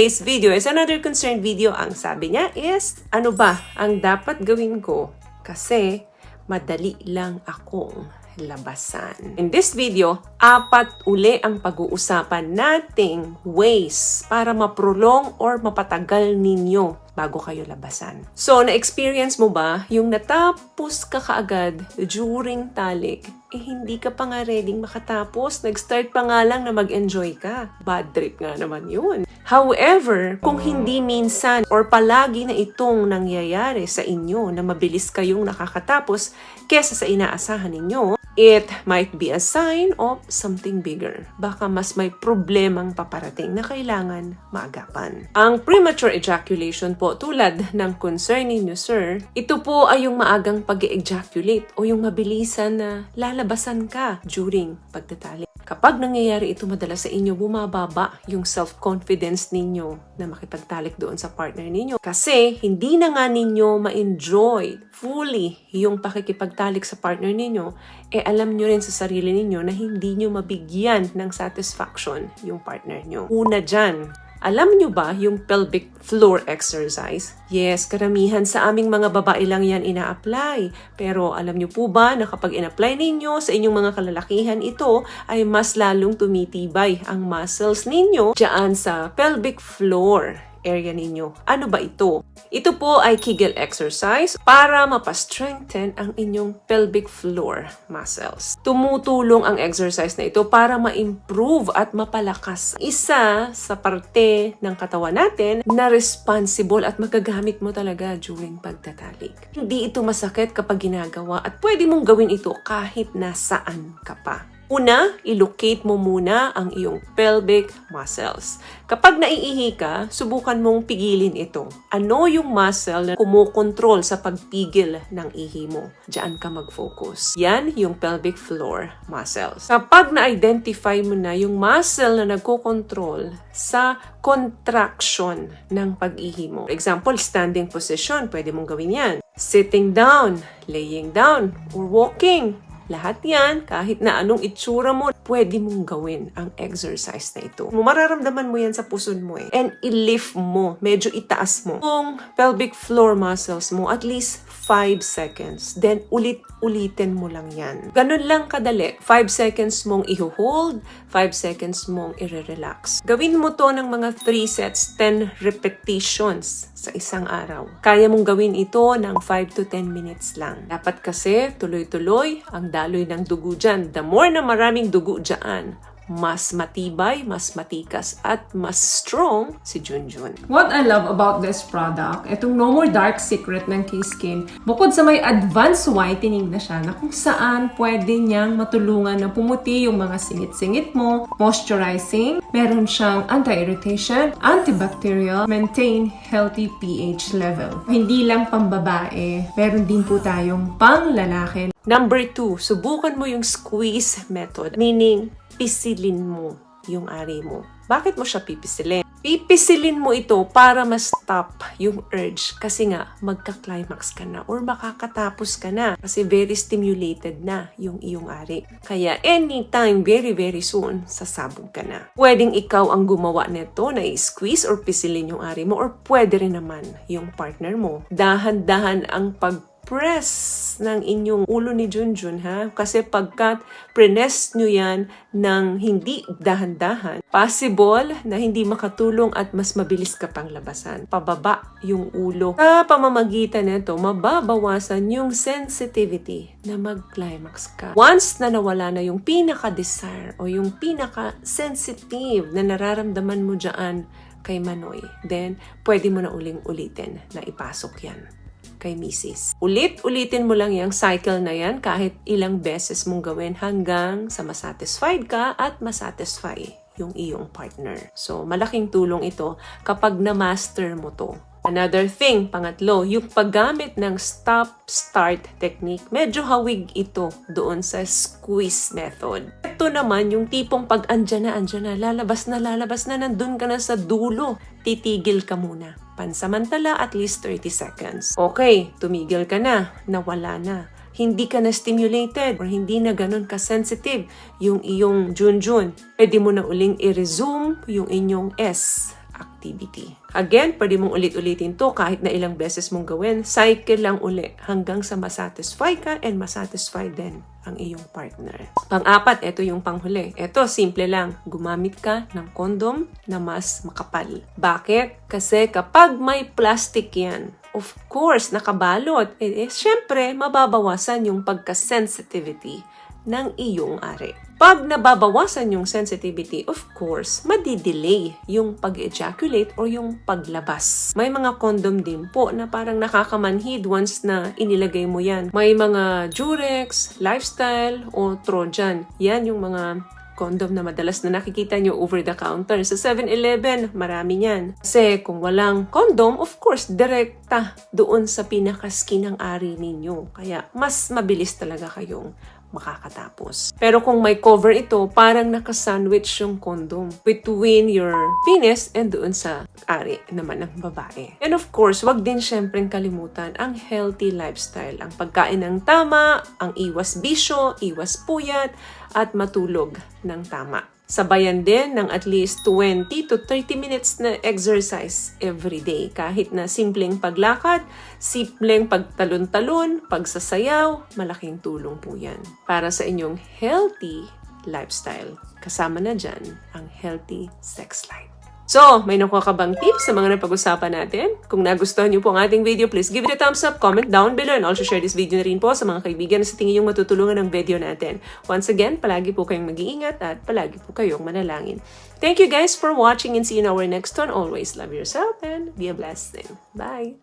today's video is another concerned video. Ang sabi niya is, ano ba ang dapat gawin ko? Kasi madali lang akong labasan. In this video, 4 uli ang pag-uusapan nating ways para maprolong or mapatagal ninyo bago kayo labasan. So, na-experience mo ba yung natapos ka kaagad during talik, hindi ka pa nga ready makatapos, nag-start pa nga lang na mag-enjoy ka. Bad trip nga naman yun. However, kung hindi minsan or palagi na itong nangyayari sa inyo na mabilis kayong nakakatapos kesa sa inaasahan ninyo, it might be a sign of something bigger. Baka mas may problemang paparating na kailangan maagapan. Ang premature ejaculation po, tulad ng concern ninyo, sir, ito po ay yung maagang pag-ejaculate o yung mabilisan na lalabasan ka during pagtatali. Kapag nangyayari ito madalas sa inyo, bumababa yung self-confidence ninyo na makipagtalik doon sa partner ninyo. Kasi hindi na nga ninyo ma-enjoy fully yung pakikipagtalik sa partner ninyo, alam nyo rin sa sarili ninyo na hindi nyo mabigyan ng satisfaction yung partner nyo. Una dyan, alam nyo ba yung pelvic floor exercise? Yes, karamihan sa aming mga babae lang yan ina-apply. Pero alam nyo po ba na kapag in-apply ninyo sa inyong mga kalalakihan ito, ay mas lalong tumitibay ang muscles ninyo dyan sa pelvic floor area ninyo. Ano ba ito? Ito po ay Kegel exercise para mapastrengthen ang inyong pelvic floor muscles. Tumutulong ang exercise na ito para ma-improve at mapalakas isa sa parte ng katawan natin na responsible at magagamit mo talaga during pagtatalik. Hindi ito masakit kapag ginagawa at pwede mong gawin ito kahit nasaan ka pa. Una, ilocate mo muna ang iyong pelvic muscles. Kapag naiihi ka, subukan mong pigilin ito. Ano yung muscle na kumukontrol sa pagpigil ng ihi mo? Diyan ka mag-focus. Yan yung pelvic floor muscles. Kapag na-identify mo na yung muscle na nagkokontrol sa contraction ng pag-ihi mo. For example, standing position, pwede mong gawin yan. Sitting down, laying down, or walking. Lahat yan, kahit na anong itsura mo, pwede mong gawin ang exercise na ito. Mararamdaman mo yan sa puson mo And i-lift mo, medyo itaas mo yung pelvic floor muscles mo at least 5 seconds. Then, ulit-ulitin mo lang yan. Ganun lang kadali. 5 seconds mong i-hold, 5 seconds mong i-relax. Gawin mo to ng mga 3 sets, 10 repetitions sa isang araw. Kaya mong gawin ito ng 5 to 10 minutes lang. Dapat kasi tuloy-tuloy ang daloy ng dugo dyan. The more na maraming dugo dyan, mas matibay, mas matikas, at mas strong si Junjun. What I love about this product, itong No More Dark Secret ng K-Skin, bukod sa may advanced whitening na siya, na kung saan pwede niyang matulungan na pumuti yung mga singit-singit mo, moisturizing, meron siyang anti-irritation, antibacterial, maintain healthy pH level. Hindi lang pambabae, meron din po tayong pang-lalaki. Number 2, subukan mo yung squeeze method, meaning pisilin mo yung ari mo. Bakit mo siya pipisilin? Pipisilin mo ito para ma-stop yung urge kasi nga magka-climax ka na or makakatapos ka na kasi very stimulated na yung iyong ari. Kaya anytime, very very soon, sasabog ka na. Pwedeng ikaw ang gumawa nito na i-squeeze or pisilin yung ari mo or pwede rin naman yung partner mo. Dahan-dahan ang press ng inyong ulo ni Junjun, ha? Kasi pagkat press nyo yan ng hindi dahan-dahan, possible na hindi makatulong at mas mabilis ka pang labasan. Pababa yung ulo. Sa pamamagitan nito, mababawasan yung sensitivity na mag-climax ka. Once na nawala na yung pinaka-desire o yung pinaka-sensitive na nararamdaman mo dyan kay Manoy, then pwede mo na uling-ulitin na ipasok yan kay Mrs. Ulit-ulitin mo lang yung cycle na yan kahit ilang beses mong gawin hanggang sa masatisfied ka at masatisfy yung iyong partner. So, malaking tulong ito kapag na-master mo to. Another thing, pangatlo, yung paggamit ng stop-start technique. Medyo hawig ito doon sa squeeze method. Ito naman yung tipong pag andyan na, lalabas na, nandun ka na sa dulo. Titigil ka muna. Pansamantala, at least 30 seconds. Okay, tumigil ka na, nawala na. Hindi ka na stimulated or hindi na ganun ka-sensitive yung iyong Junjun. Pwede mo na uling i-resume yung inyong S activity. Again, pwede mong ulit-ulitin to kahit na ilang beses mong gawin. Cycle lang uli hanggang sa masatisfy ka and masatisfy din ang iyong partner. Pang-apat, ito yung panghuli. Ito, simple lang. Gumamit ka ng condom na mas makapal. Bakit? Kasi kapag may plastic yan, of course, nakabalot, syempre, mababawasan yung pagka-sensitivity ng iyong ari. Pag nababawasan yung sensitivity, of course, madidelay yung pag-ejaculate or yung paglabas. May mga condom din po na parang nakakamanhid once na inilagay mo yan. May mga Durex, Lifestyle, o Trojan. Yan yung mga condom na madalas na nakikita nyo over the counter. Sa 7-Eleven, marami yan. Kasi kung walang condom, of course, direkta doon sa pinakaskin ng ari ninyo. Kaya mas mabilis talaga kayong makakatapos. Pero kung may cover ito, parang nakasandwich yung condom between your penis and doon sa ari naman ng babae. And of course, wag din syempreng kalimutan ang healthy lifestyle. Ang pagkain ng tama, ang iwas bisyo, iwas puyat, at matulog ng tama. Sabayan din ng at least 20 to 30 minutes na exercise every day. Kahit na simpleng paglakad, simpleng pagtalon-talon, pagsasayaw, malaking tulong po yan para sa inyong healthy lifestyle. Kasama na dyan ang healthy sex life. So, may nakuha ka bang tips sa mga napag-usapan natin? Kung nagustuhan niyo po ang ating video, please give it a thumbs up, comment down below, and also share this video na rin po sa mga kaibigan na sa tingin yung matutulungan ng video natin. Once again, palagi po kayong mag-iingat at palagi po kayong manalangin. Thank you guys for watching and see you in our next one. Always love yourself and be a blessing. Bye!